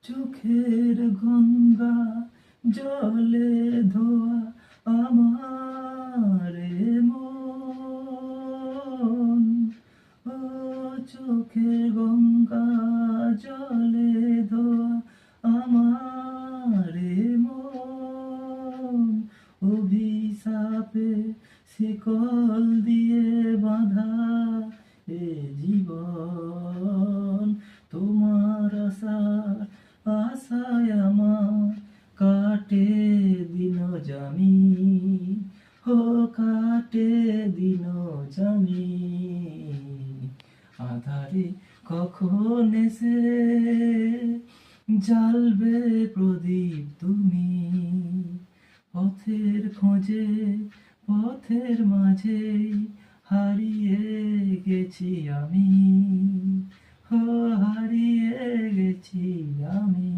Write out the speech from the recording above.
চোখের গঙ্গা জলে ধোয়া আমার মন। ও চোখের গঙ্গা জলে ধোয়া আমার মন। অভিশাপে শিকল দিয়ে বাঁধা এ জীবন, তোমার আশায় আমার কাটে দিন জামি, হো কাটে দিন জামি। আধারে কখন এসে জ্বালবে প্রদীপ তুমি, পথের খোঁজে পথের মাঝে হারিয়ে গেছি আমি, হারিয়ে গেছি আমি।